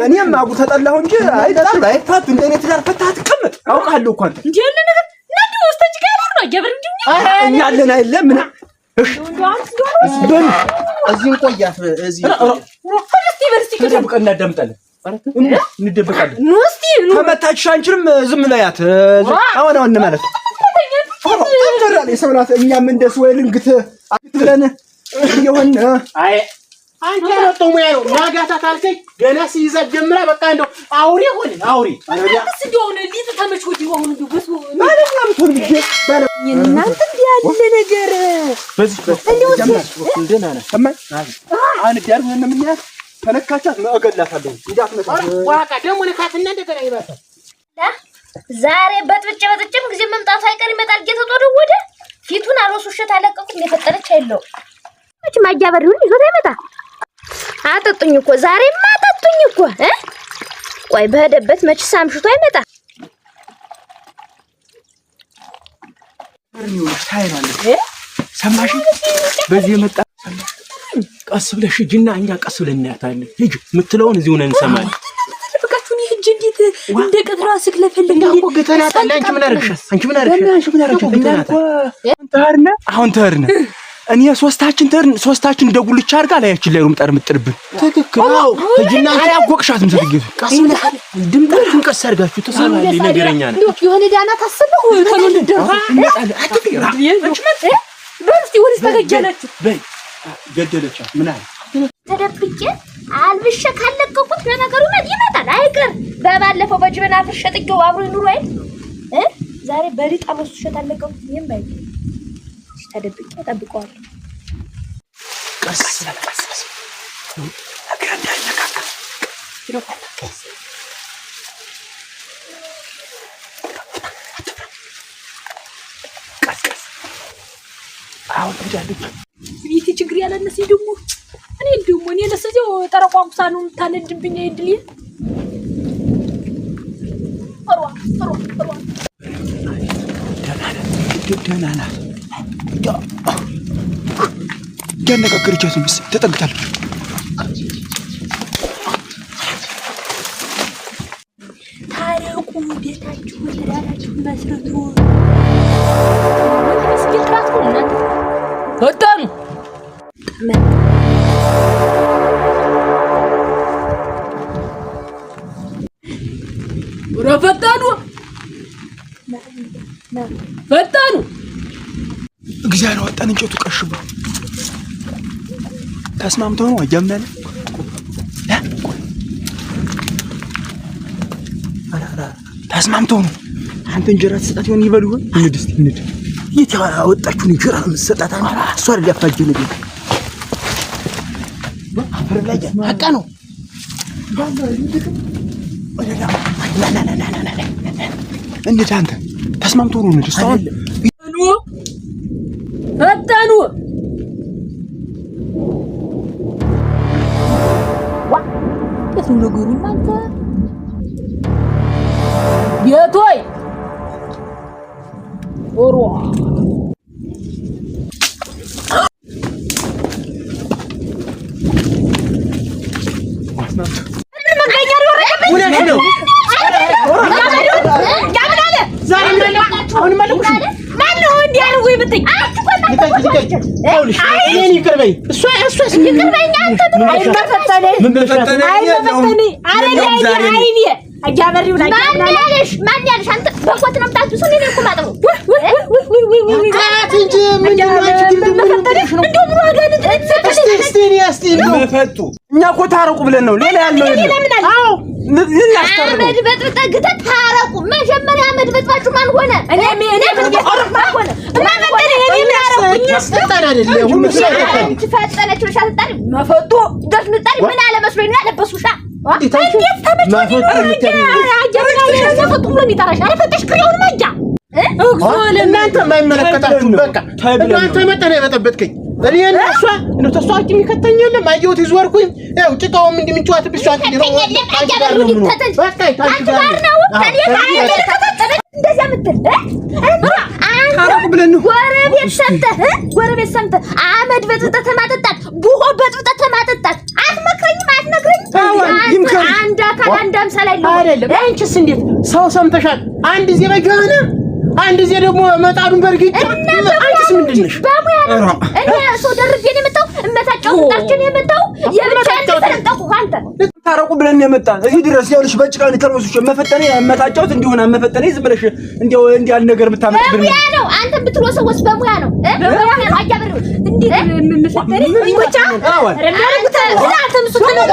እኔም አጉ ተጠላሁ እንጂ አይጣል አይፋቱ እንደኔ ትዳር ፈታ አትቀመጥ አውቃለሁ እኮ አንተ እንዴ ያለ ነገር ነዱ ወስተጅ ጋር ነው ያበር እንዴ እኛ አለን አይደለም ምን እሺ በል እዚህ ቆያት እዚህ ፈለስቲ በርሲ ከደብቀን እናዳምጣለን እንደበቃለን ኑስቲ ተመታች አንቺንም ዝም ላያት አሁን ማለት ተራለ ሰውናት እኛም እንደሱ ወይልንግት አትብለን ይሁን አይ አንተ ነው ሙያው ናጋታ ታልከኝ ገና ሲይዛ ጀምራ በቃ እንደው አውሪ ሆነ አውሪ አረጋስ እንደሆነ ሊጥ ተመችቶት ይሆን እንደው በሱ ማለት ነው ቶል ቢጀ ባለ እናንተ ያለ ነገር በዚህ እንደና ነው ሰማይ አን ዲያር ሆነ ምን ያህል ተነካቻት ማገላታለሁ እንዳትነካት ዋቃ ደሞ ነካትና እንደገና ይባሳል ዛሬ በጥብጭም ጊዜ መምጣቱ አይቀር ይመጣል ጌታው ወደ ፊቱን አሮሱሽት አለቀቁት እንደፈጠረች አይለው እቺ ማጃበሪውን ይዞታ ይመጣ አጠጡኝ እኮ ዛሬማ አጠጡኝ እኮ ቆይ በሄደበት መች ሳምሽቶ አይመጣ ሰማሽ በዚህ የመጣ ቀስ ብለሽ ሂጂና እኛ ቀስ ብለን እናያታለን ሂጂ የምትለውን እዚሁ ነን እንሰማለን በቃችሁን ሂጂ እንዴት እንደ ቀጥራ ስክለፈልኝ እንዴ ገተናታለ አንቺ ምን አረግሽ አሁን ተርነ እኔ ሶስታችን ደጉልቻ አርጋ ላያችን ላይ ሩምጣር ምጥርብን ትክክል አው ሂጂና አያጎቅሻትም ስትገቢ ቀስ ብለሽ ድምጣችሁን ቀስ አርጋችሁ ተሰማለኝ ነገረኛ ነው የሆነ ዳና ታስበው ተሎል ደፋ አትፍራ በርስቲ ወርስ ተገጀላችሁ በይ ገደለቻ ምን አለ ተደብቄ አልብሸ ካለቀቁት ለነገሩ ይመጣል አይቀር በባለፈው በጅበና ፍሸጥው አብሮ ይኑር አይደል ዛሬ በሪጣ ወስሸት አለቀቁት ይም ባይ ተደብቄ ተጠብቀዋል ቀስ ለቀስ አገንዳ ይነካካ ይሮፋል ቀስ አሁን ትጃለች ይሄ ችግር ያለነስ ደግሞ እኔ ለሰው ተረቋቁሳ ነው ታነድብኝ አይድል አሯ ደናና ያነጋገረቻት ምስ ተጠግታለች ታረቁ ቤታችሁ ትዳራችሁ መስርቱ ስኪልራት ሁሉ ወጣን ረፈጣኑ ፈጣኑ እግዚአብሔር ወጣን እንጨቱ ቀሽቡ ተስማምተው ነው አጀመረ ተስማምተው ነው አንተ እንጀራ ተሰጣት ይሆን ይበሉ እንድ የት ያወጣችሁ እንጀራ መስጠት አንተ እሷ አይደፋጅ ነው አፈረላጅ አቃ ነው እንዴት አንተ ተስማምተው ነው እንዴ ስታው ፈጣኑ ከሱ ነገሩ እናንተ የቶይ ኦሮ እኔን ይቅርበኝ እሷስ ይቅርበኝ አንተ ምን በፈተነ አይኔ አጃበሪው ላይ ማን ያለሽ አንተ በቆት ነው ታጥሱ እኔ እኮ ማጥሩ አት እንጂ ምን መፈጡ እኛ እኮ ታረቁ ብለን ነው ሌላ ያለው የለም አዎ ልናስተርቁ አመድ በጥብጠግተ ታረቁ መጀመሪያ አመድ በጥባችሁ ማን ሆነ እኔ ማን ሆነ እኔ ምን አረቁኝ ፈጣን አይደለም ሁሉ ሰይጣን ተፈጠነች ለሻጣሪ መፈጡ ደስንጣሪ ምን አለ መስሎኝ ያለበሱሻ እንዴት ማፈጡ መፈጡ ብሎ የሚጠራሽ አረፈተሽ ክሪውን ማጃ እናንተ የማይመለከታችሁ በቃ እናንተ መጠነ የበጠበጥከኝ እኔ እሷ ነው ተሷቂ የሚከተኝ የለም አየሁት ይዞርኩኝ ያው ጭቃውም እንዲምንጫዋት ብሷት ነው እንደዚያ ምትል ታረቁ ብለን ነው ጎረቤት ሰምተህ አመድ በጥብጠህ ማጠጣት ቡሆ በጥብጠህ ማጠጣት አትመክረኝም አትነግረኝም አንድ ካለ አንድ አምሳል አይደለም። አንቺስ እንዴት ሰው ሰምተሻል? አንድ ጊዜ በጀሆነ አንድ ጊዜ ደግሞ መጣዱን በርግጥ አንቺስ ምንድን ነሽ? በሙያ ነው እኔ ሰው ደርቤ ነው የመጣው እመታጫው ታርቼ ነው የመጣው የብቻ እንደተረጠቁ አንተ ታረቁ ብለን ነው የመጣን እዚህ ድረስ ያውልሽ በጭቃን ተርበሱሽ መፈጠኔ እመታጫውት እንዲሆን አመፈጠኔ ዝም ብለሽ እንዲያው እንዲያል ነገር የምታመጥብን በሙያ ነው አንተ ብትወሰወስ በሙያ ነው በሙያ ነው አጃብር እንዴ መፈጠኔ ይወጫ ረሚያንተ አንተ ምሱት ነው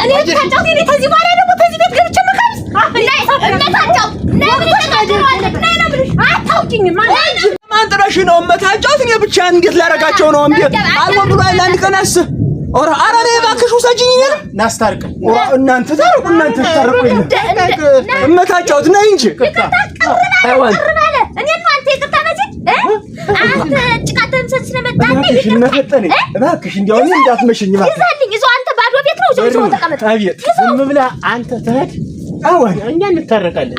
እኔ ታጫውት እኔ ከዚህ በኋላ ደግሞ ከዚህ ቤት ገብቼ መካብስ እመታጫው ማን ጥረሽ ነው እመታጫውት? እኔ ብቻ እንዴት ላረጋቸው ነው? እንዴ አልወዱ ላይ አንድ ቀናስ ኦራ አራኔ ባክሽ ውሰጂኝ ይል ናስታርቅ እናንተ ታረቁ እናንተ ታረቁ እመታጫውት ነይ እንጂ አይዋን እኔ ነው አንተ ይቅርታ ነዚህ አንተ ጭቃተን ስለመጣኝ ይመፈጠኔ እባክሽ እንዲያው እኔ እንዳትመሽኝ እባክሽ ይዛልኝ ይዞ አንተ ባዶ ቤት ነው ይዞ ተቀመጥ አቤት ዝም ብለህ አንተ ተሄድ አዋን እኛ እንታረቃለን